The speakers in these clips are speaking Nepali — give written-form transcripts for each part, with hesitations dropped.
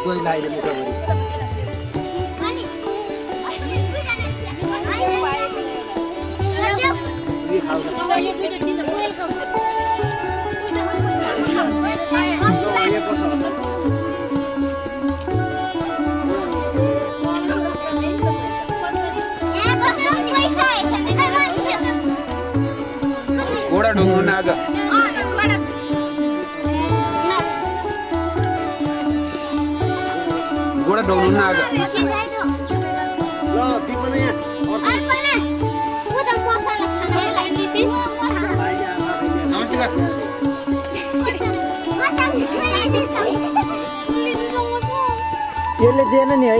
गोइ लाइले मुखभरि ये खाऊ ये कसो घोडा ढुङ्गो नाग घोडा ढुङ्गो नाग ल बिपन यहाँ अर्पण उता मसाला खाना नमस्कार यसले दिएन नि है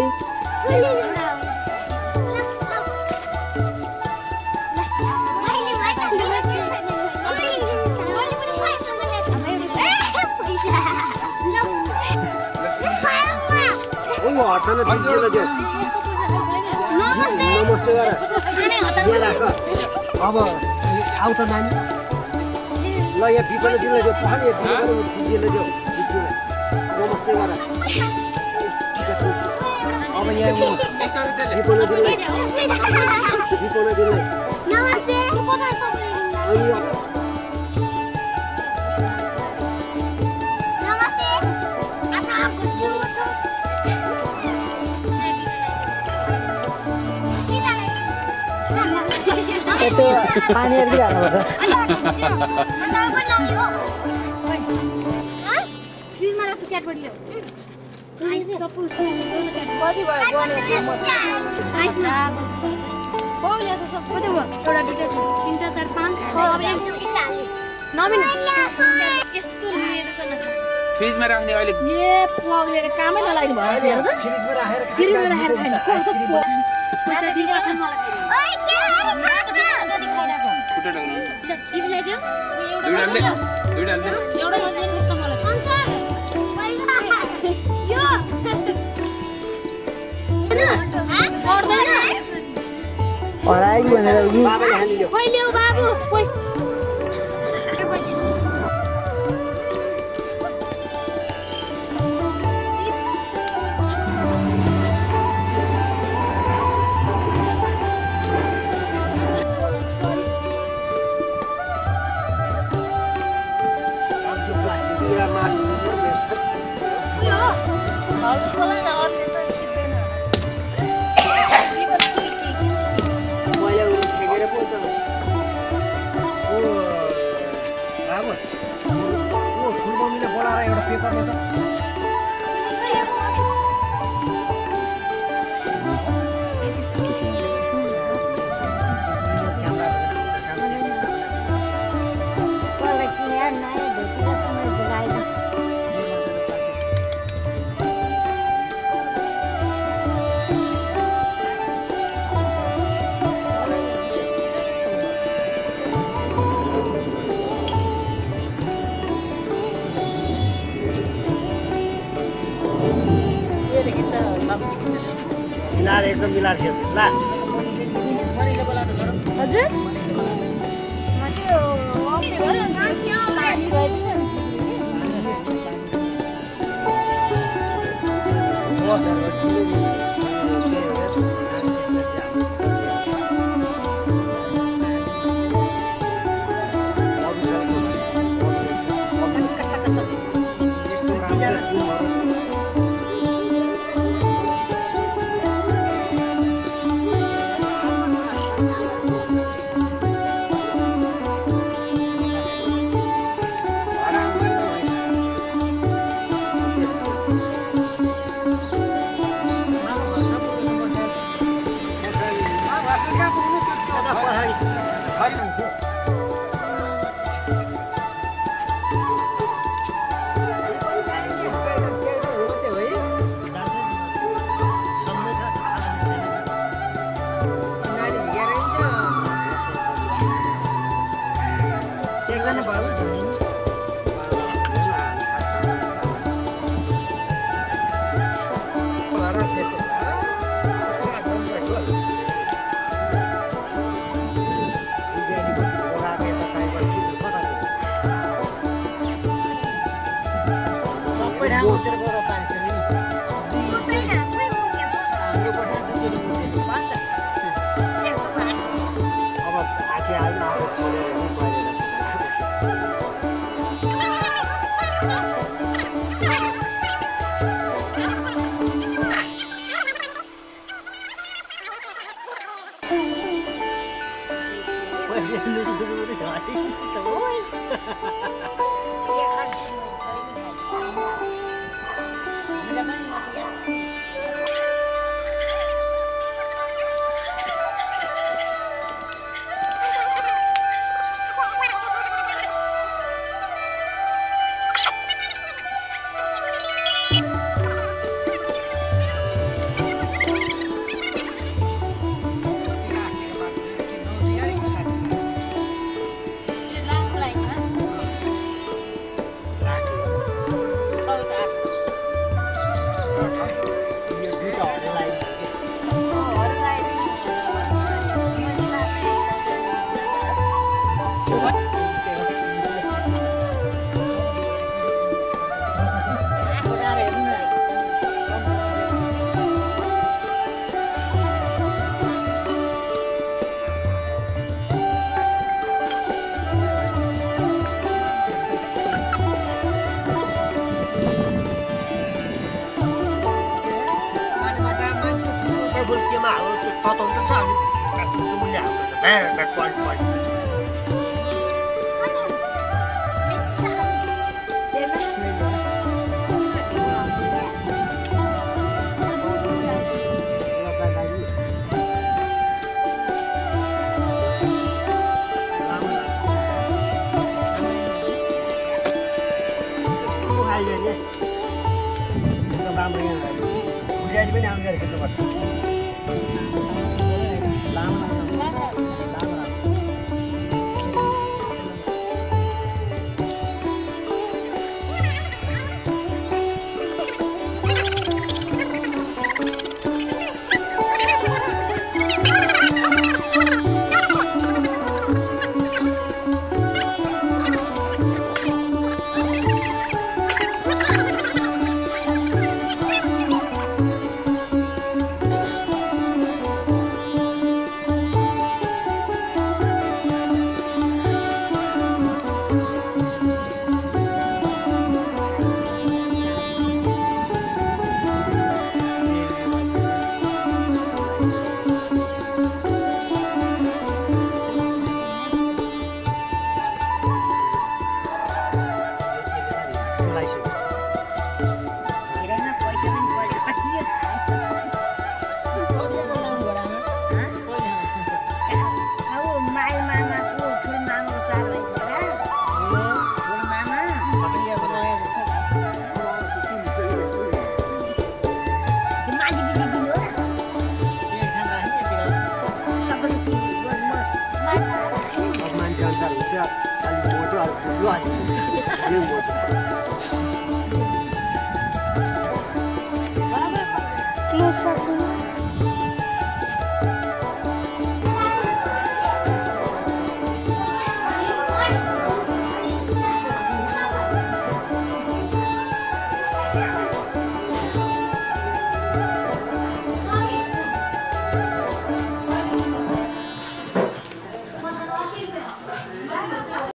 नमस्ते अब आउ त नानी ल यहाँ बिपन दिनलाई दियो पखाली दिनलाई नमस्ते गर अब यहाँ बिपन दिनलाई त्यो पानी हेर्दै हाल्नुपर्छ फ्रिजमा राख्छु क्याडबरी ल्याऊ फ्रिजमा राख्ने अहिले पुवाउले कामै नलाग्ने भएर फ्रिजमा राखेर खाने पैसा दिएर मलाई खुट्टा ढाल्नु तिमीलाई दियो दुईटा हाल्दै एउटा मात्रै खुट्टा मलाई यो पर्दैन पढाइ भनेर उनी बाबाले हालिदियो कहिले हो बाबु पेपरमा त मिलाएर एकदम मिलाएर खेल्छ ल हजुर सबै ठाउँ उतिर गएर पाइन्छ नि अब त्यो तताउँछ अनि काट्नु मुल्य हाल्छ point Jadi mana anggar kita buat? Lama. Close up.